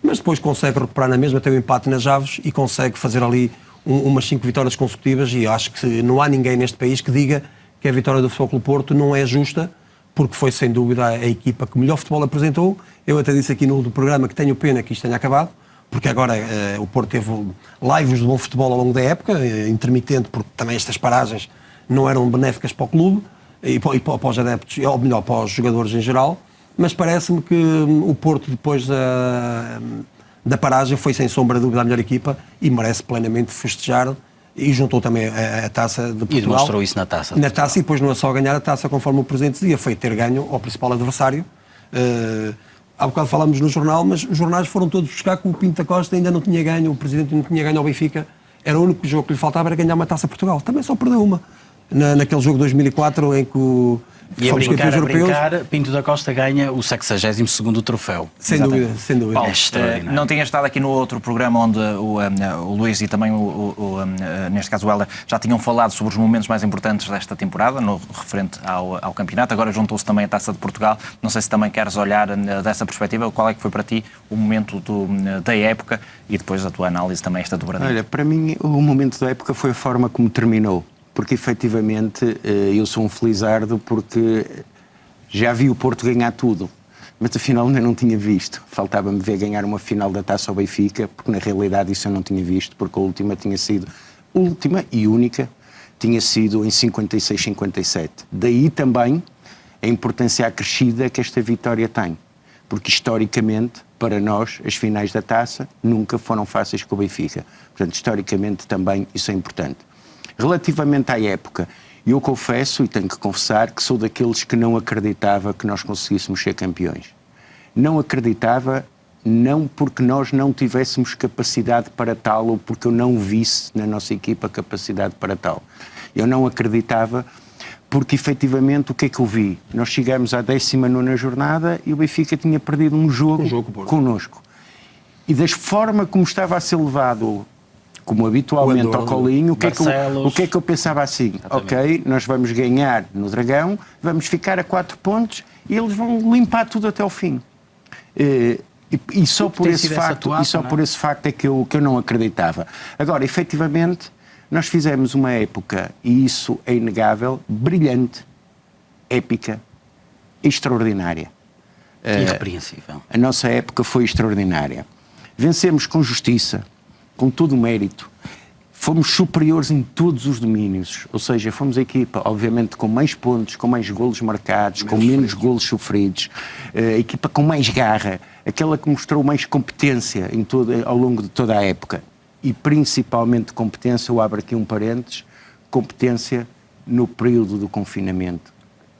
mas depois consegue recuperar na mesma, tem um empate nas Aves e consegue fazer ali umas 5 vitórias consecutivas, e eu acho que não há ninguém neste país que diga que a vitória do Futebol Clube Porto não é justa, porque foi sem dúvida a equipa que melhor futebol apresentou. Eu até disse aqui no programa que tenho pena que isto tenha acabado, porque agora o Porto teve lives de bom futebol ao longo da época, intermitente, porque também estas paragens não eram benéficas para o clube e para os adeptos, ou melhor, para os jogadores em geral, mas parece-me que o Porto, depois da paragem, foi sem sombra de dúvida a melhor equipa e merece plenamente festejar, e juntou também a Taça de Portugal. E demonstrou isso na Taça. Na Taça, e depois não é só ganhar a Taça, conforme o Presidente dizia, foi ter ganho ao principal adversário. Há bocado falámos no jornal, mas os jornais foram todos buscar que o Pinto da Costa ainda não tinha ganho, o Presidente não tinha ganho ao Benfica. Era o único jogo que lhe faltava, era ganhar uma Taça Portugal. Também só perdeu uma. Naquele jogo de 2004 em que e a brincar, Pinto da Costa ganha o 62º troféu. Sem dúvida, sem dúvida. Não tinha estado aqui no outro programa onde o Luís e também neste caso o Helder já tinham falado sobre os momentos mais importantes desta temporada, no referente ao campeonato. Agora juntou-se também a Taça de Portugal. Não sei se também queres olhar dessa perspectiva. Qual é que foi para ti o momento da época e depois a tua análise também esta dobradinha? Olha, para mim o momento da época foi a forma como terminou. Porque efetivamente eu sou um felizardo porque já vi o Porto ganhar tudo, mas afinal ainda não tinha visto. Faltava-me ver ganhar uma final da Taça ao Benfica, porque na realidade isso eu não tinha visto, porque a última tinha sido, última e única, tinha sido em 56-57. Daí também a importância acrescida que esta vitória tem, porque historicamente, para nós, as finais da Taça nunca foram fáceis com o Benfica. Portanto, historicamente também isso é importante. Relativamente à época, eu confesso e tenho que confessar que sou daqueles que não acreditava que nós conseguíssemos ser campeões. Não acreditava, não porque nós não tivéssemos capacidade para tal ou porque eu não visse na nossa equipa capacidade para tal. Eu não acreditava porque efetivamente o que é que eu vi? Nós chegámos à 19ª jornada e o Benfica tinha perdido um jogo connosco. E da forma como estava a ser levado como habitualmente ao colinho, o que é que eu pensava assim? Exatamente. Ok, nós vamos ganhar no Dragão, vamos ficar a 4 pontos e eles vão limpar tudo até ao fim. E só por esse facto é que eu não acreditava. Agora, efetivamente, nós fizemos uma época, e isso é inegável, brilhante, épica, extraordinária. Irrepreensível. A nossa época foi extraordinária. Vencemos com justiça, com todo o mérito. Fomos superiores em todos os domínios, ou seja, fomos a equipa, obviamente, com mais pontos, com mais golos marcados, com menos golos sofridos, a equipa com mais garra, aquela que mostrou mais competência ao longo de toda a época. E principalmente competência, eu abro aqui um parênteses, competência no período do confinamento.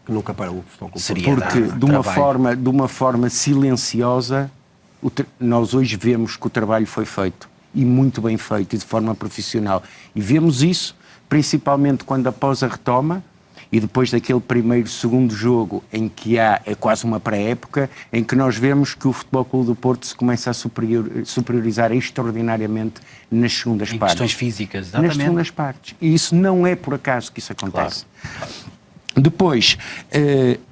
Que nunca parou o Futebol Clube do Porto. Porque de uma forma silenciosa, nós hoje vemos que o trabalho foi feito. E muito bem feito, e de forma profissional. E vemos isso, principalmente quando após a retoma, e depois daquele segundo jogo, em que é quase uma pré-época, em que nós vemos que o Futebol Clube do Porto se começa a superiorizar extraordinariamente nas segundas partes. Questões físicas, exatamente. Nas segundas partes. E isso não é por acaso que isso acontece. Claro. Depois,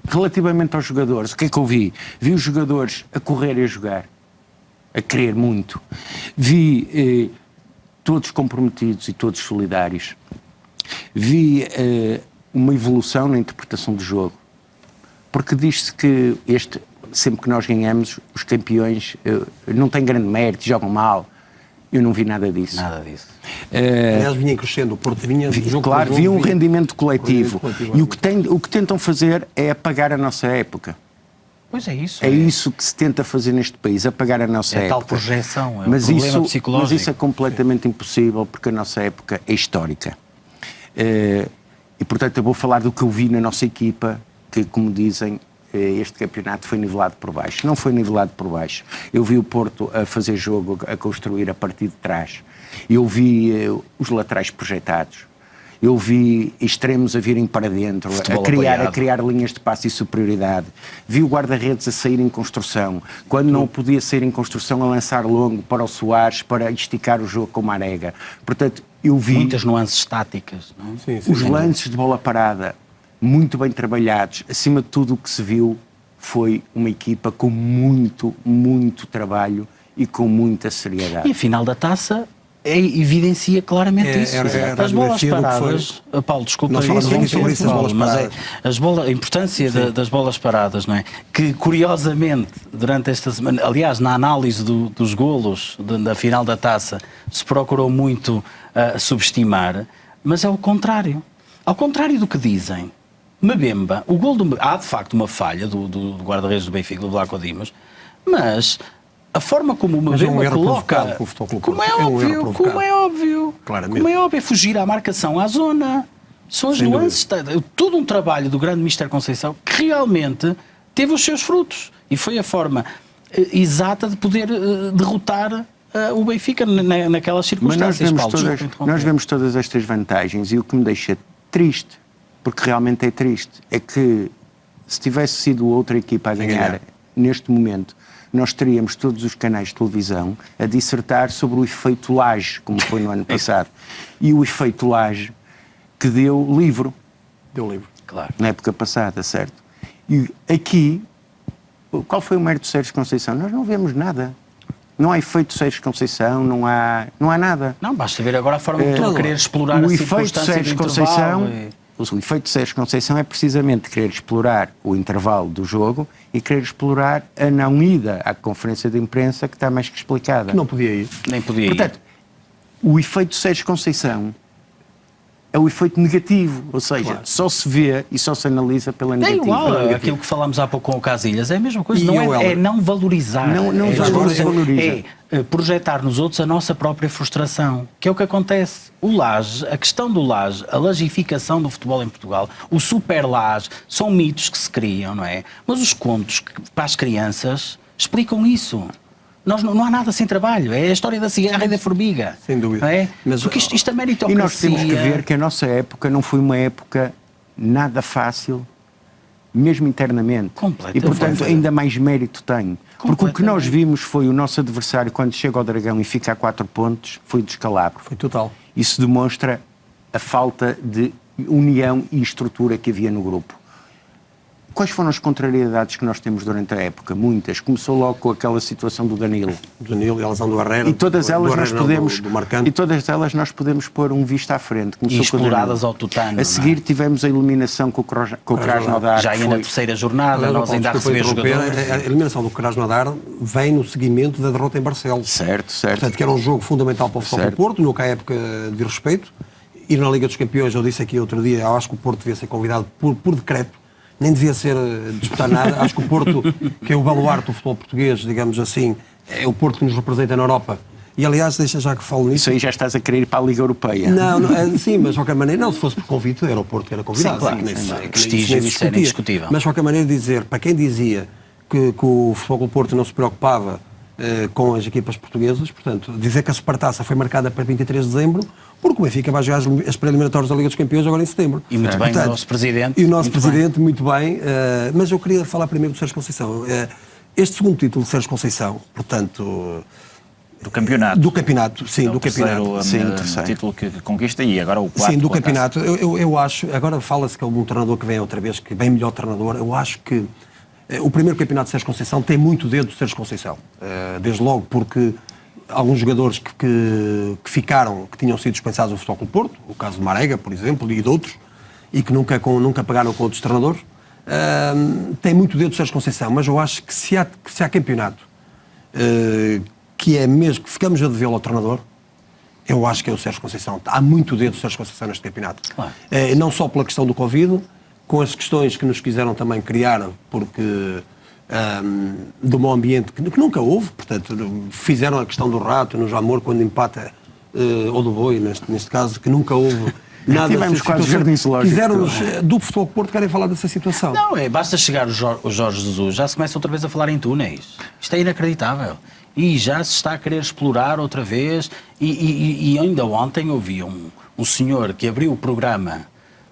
relativamente aos jogadores, o que é que eu vi? Vi os jogadores a correr e a jogar. A querer muito. Vi todos comprometidos e todos solidários. Vi uma evolução na interpretação do jogo. Porque diz-se que sempre que nós ganhamos, os campeões não têm grande mérito, jogam mal. Eu não vi nada disso. Nada disso. Aliás, vinha crescendo, o Porto vinha... Claro, vi um rendimento coletivo. E o que tentam fazer é apagar a nossa época. Pois é isso. É isso que se tenta fazer neste país, apagar a nossa época. É tal projeção, é um mas problema psicológico. Mas isso é completamente impossível, porque a nossa época é histórica. E, portanto, eu vou falar do que eu vi na nossa equipa, que, como dizem, este campeonato foi nivelado por baixo. Não foi nivelado por baixo. Eu vi o Porto a fazer jogo, a construir a partir de trás. Eu vi os laterais projetados. Eu vi extremos a virem para dentro, a criar linhas de passe e superioridade. Vi o guarda-redes a sair em construção. Quando não podia sair em construção, a lançar longo para o Soares, para esticar o jogo com uma arega. Portanto, eu vi... Muitas nuances táticas, não é? Os lances de bola parada, muito bem trabalhados. Acima de tudo, o que se viu foi uma equipa com muito, muito trabalho e com muita seriedade. E a final da taça... evidencia claramente isso. As bolas paradas, Paulo, desculpa, nós falamos aqui sobre isso, a importância das bolas paradas, não é? Que curiosamente, durante esta semana, aliás, na análise dos golos da final da taça, se procurou muito subestimar, mas é o contrário. Ao contrário do que dizem, Mbemba, o gol há de facto uma falha do guarda-redes do Benfica, do Vlaco Dimos, mas a forma como o Mbemba coloca, como é óbvio, é fugir à marcação à zona. São as nuances, todo um trabalho do grande Mister Conceição que realmente teve os seus frutos e foi a forma exata de poder derrotar o Benfica naquelas circunstâncias. Mas nós vemos todas estas vantagens e o que me deixa triste, porque realmente é triste, é que se tivesse sido outra equipa a ganhar neste momento, nós teríamos todos os canais de televisão a dissertar sobre o efeito Laje, como foi no ano passado. E o efeito Laje que deu livro. Deu livro. Claro. Na época passada, certo? E aqui, qual foi o mérito de Sérgio Conceição? Nós não vemos nada. Não há efeito Sérgio Conceição, não há nada. Não, basta ver agora a forma como estão a querer explorar a circunstância do intervalo. O efeito de Sérgio Conceição é precisamente querer explorar o intervalo do jogo e querer explorar a não ida à conferência de imprensa que está mais que explicada. Não podia ir. Nem podia ir. Portanto, o efeito de Sérgio Conceição é o efeito negativo, ou seja, só se vê e só se analisa pela negativa. É igual aquilo que falámos há pouco com o Casilhas, é a mesma coisa, é não valorizar. Não valoriza. É projetar nos outros a nossa própria frustração, que é o que acontece. O Laje, a questão do Laje, a lajificação do futebol em Portugal, o super Laje, são mitos que se criam, não é? Mas os contos para as crianças explicam isso. Não há nada sem trabalho, é a história da cigarra e da formiga. Sem dúvida. Não é? Mas, porque isto é meritocracia. E nós temos que ver que a nossa época não foi uma época nada fácil, mesmo internamente. Completamente. E, portanto, ainda mais mérito tem. Porque o que nós vimos foi o nosso adversário, quando chega ao Dragão e fica a 4 pontos, foi o descalabro. Foi total. Isso demonstra a falta de união e estrutura que havia no grupo. Quais foram as contrariedades que nós temos durante a época? Muitas. Começou logo com aquela situação do Danilo. Danilo e a lesão do Herrera. E todas elas nós podemos do Marcano. e todas elas nós podemos pôr um visto à frente. Começou E exploradas ao tutano. A seguir tivemos a eliminação com o Krasnodar. Já ia na terceira jornada, nós ainda a receber jogadores. A eliminação do Krasnodar vem no seguimento da derrota em Barcelos. Certo. Portanto, que era um jogo fundamental para o Futebol do Porto, nunca há época de respeito. E na Liga dos Campeões, eu disse aqui outro dia, eu acho que o Porto devia ser convidado por decreto. Nem devia ser disputar nada. Acho que o Porto, que é o baluarte do futebol português, digamos assim, é o Porto que nos representa na Europa. E, aliás, deixa já que falo nisso... Isso aí já estás a querer ir para a Liga Europeia. Não, sim, mas de qualquer maneira, não, se fosse por convite, era o Porto que era convidado. Sim, claro. Prestígio, isso era indiscutível. Mas, de qualquer maneira, dizer, para quem dizia que o Futebol do Porto não se preocupava com as equipas portuguesas, portanto, dizer que a Supertaça foi marcada para 23 de dezembro, porque o Benfica vai jogar as preliminatórias da Liga dos Campeões agora em setembro. E muito bem, o nosso Presidente. E o nosso Presidente, muito bem. Mas eu queria falar primeiro do Sérgio Conceição. Este segundo título de Sérgio Conceição, portanto... Do campeonato. Do campeonato, sim, é do campeonato. Terceiro título que conquista e agora o quarto. Sim, do campeonato. Eu acho, agora fala-se que é um treinador que vem outra vez, que bem melhor treinador. Eu acho que o primeiro campeonato de Sérgio Conceição tem muito dedo de Sérgio Conceição. Desde logo porque alguns jogadores que ficaram, que tinham sido dispensados no Futebol Clube Porto, o caso de Marega, por exemplo, e de outros, e que nunca pagaram com outros treinadores, tem muito dedo de Sérgio Conceição, mas eu acho que se há campeonato que é mesmo que ficamos a devê-lo ao treinador, eu acho que é o Sérgio Conceição. Há muito dedo de Sérgio Conceição neste campeonato. Claro. Não só pela questão do Covid, com as questões que nos quiseram também criar, porque de um ambiente que nunca houve, portanto, fizeram a questão do rato no Jamor quando empata, ou do boi, neste caso, que nunca houve nada. Tivemos quase jardim zoológico. Quiseram-nos, do Futebol do Porto, querem falar dessa situação. Não, basta chegar o Jorge Jesus, já se começa outra vez a falar em túneis. Isto é inacreditável. E já se está a querer explorar outra vez. E ainda ontem ouvi um senhor que abriu o programa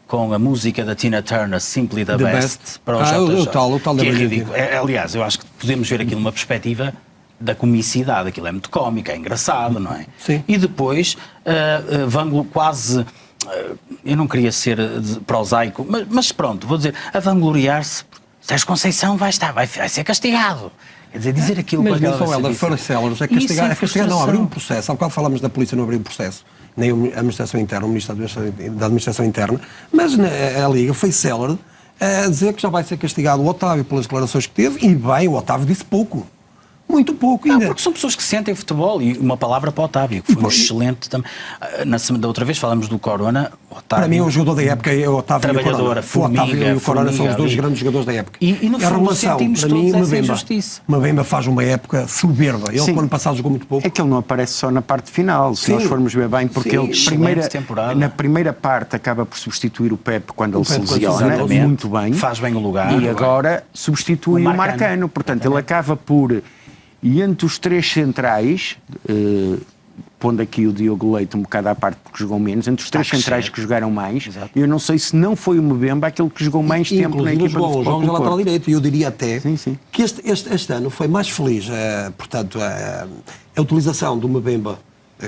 com a música da Tina Turner, Simply the Best, para o JJ. O tal que é ridículo. Aliás, eu acho que podemos ver aquilo numa perspectiva da comicidade. Aquilo é muito cómico, é engraçado, não é? Sim. E depois, quase... eu não queria ser prosaico, mas pronto, vou dizer, a vangloriar-se, Sérgio Conceição vai ser castigado. Quer dizer aquilo mas com aquela... Mas não só Celers, é castigar, não, abriu um processo. Há bocado falamos da polícia, não abriu um processo, nem a administração interna, o Ministro da Administração Interna, mas a Liga foi Celer a dizer que já vai ser castigado o Otávio pelas declarações que teve, e bem, o Otávio disse pouco. Muito pouco ainda. Porque são pessoas que sentem futebol, e uma palavra para o Otávio, que foi um excelente também. Da outra vez falamos do Corona. Otávio, para mim, o jogador da época é o Otávio e o Corona. O Otávio e o Corona são os dois grandes jogadores da época. E no fundo sentimos para todos mim, essa injustiça. Mbemba faz uma época soberba. Ele, no ano passado, jogou muito pouco. É que ele não aparece só na parte final, se nós formos ver bem, porque ele na primeira parte acaba por substituir o Pepe quando ele se lesiona, muito bem. Faz bem o lugar. E agora substitui o Marcano. Portanto, ele acaba por... E entre os três centrais, pondo aqui o Diogo Leite um bocado à parte porque jogou menos, entre os três centrais que jogaram mais, eu não sei se não foi o Mbemba aquele que jogou mais tempo na equipa do Futebol Clube Porto. Lateral direito, e eu diria até sim. que este ano foi mais feliz, portanto, a utilização do Mbemba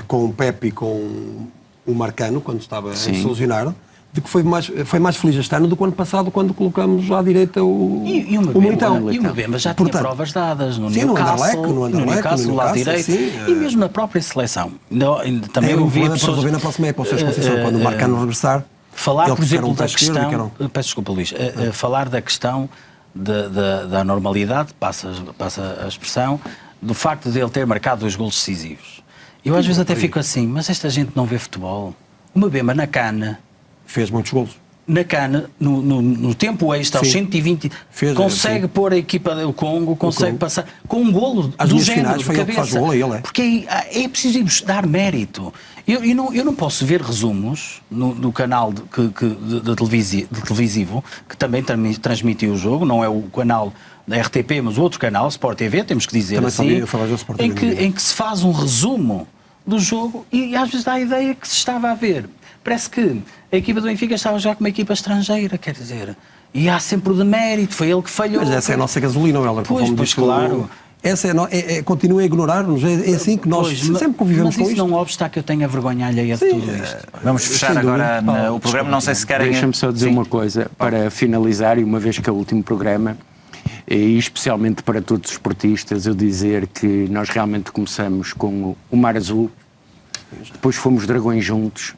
com o Pepe e com o Marcano, quando estava a solucionar, de que foi mais feliz este ano do que o ano passado, quando colocamos à direita o Militão. E o Mbemba já tinha provas dadas no Newcastle, lá direito, e mesmo na própria seleção. Também ouvi pessoas... na próxima época, quando o Marcano regressar... Falar, por exemplo, da questão... Peço desculpa, Luís. Falar da questão da normalidade, passa a expressão, do facto de ele ter marcado 2 golos decisivos. Eu às vezes até fico assim, mas esta gente não vê futebol. O Mbemba na Cana... Fez muitos golos. Na Cana, no tempo extra, aos 120, consegue pôr a equipa do Congo, consegue passar com um golo do género, de cabeça. Porque é preciso dar mérito. Eu não posso ver resumos no canal televisivo, que também transmitiu o jogo, não é o canal da RTP, mas o outro canal, Sport TV, temos que dizer também assim, em que se faz um resumo do jogo e às vezes dá a ideia que se estava a ver. Parece que a equipa do Benfica estava já com uma equipa estrangeira, quer dizer, e há sempre o demérito, foi ele que falhou. Mas essa é a nossa gasolina, Helder. Pois, claro. Essa continua a ignorar-nos, é assim que nós sempre convivemos com isto. Mas isso isto. não obsta que eu tenha vergonha alheia de tudo isto. Vamos fechar agora o programa, não sei se querem... Deixa-me só dizer uma coisa, para finalizar, e uma vez que é o último programa, e especialmente para todos os esportistas, eu dizer que nós realmente começamos com o Mar Azul, depois fomos Dragões juntos,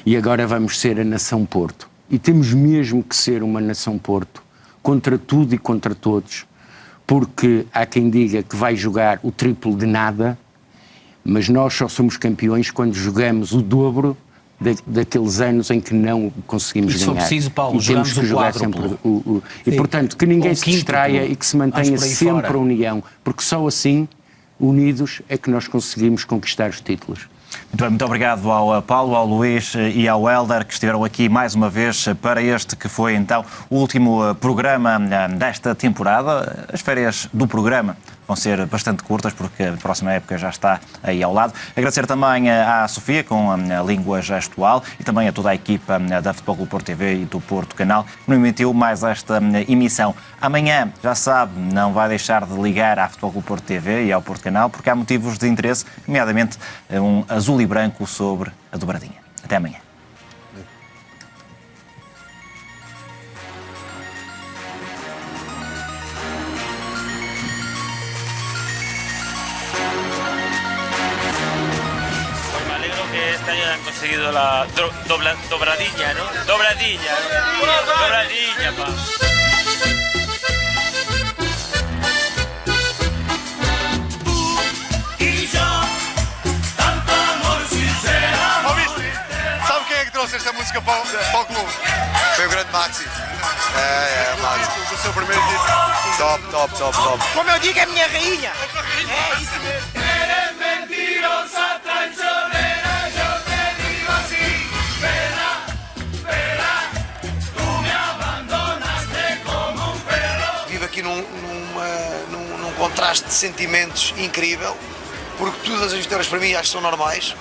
e agora vamos ser a Nação Porto. E temos mesmo que ser uma Nação Porto, contra tudo e contra todos, porque há quem diga que vai jogar o triplo de nada, mas nós só somos campeões quando jogamos o dobro daqueles anos em que não conseguimos ganhar. Se for preciso, Paulo, e temos que jogar sempre e portanto, que ninguém se distraia e que se mantenha sempre a união, porque só assim, unidos, é que nós conseguimos conquistar os títulos. Muito bem, muito obrigado ao Paulo, ao Luís e ao Hélder, que estiveram aqui mais uma vez para este que foi então o último programa desta temporada. As férias do programa vão ser bastante curtas, porque a próxima época já está aí ao lado. Agradecer também à Sofia, com a língua gestual, e também a toda a equipa da Futebol Clube Porto TV e do Porto Canal, que nos emitiu mais esta emissão. Amanhã, já sabe, não vai deixar de ligar à Futebol Clube Porto TV e ao Porto Canal, porque há motivos de interesse, nomeadamente um azul e branco sobre a dobradinha. Até amanhã. Este año han conseguido la dobradilla, ¿no? Dobradilla, ¿no? Dobradilla, pa. Sabe quem é que trouxe esta música para o clube? Foi o grande Maxi. Maxi. O seu primeiro título. Top. Como eu digo, é a minha rainha. É isso mesmo. Mentirosa, traicionera, yo te digo así. Vera, tú me abandonaste como un perro. Vivo aqui num contraste de sentimentos incrível, porque todas as vitórias para mim acho que são normais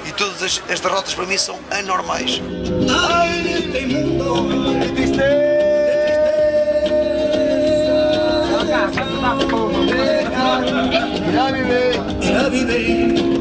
e todas as derrotas para mim são anormais. Ay, neste mundo de tristeza. Ya vive.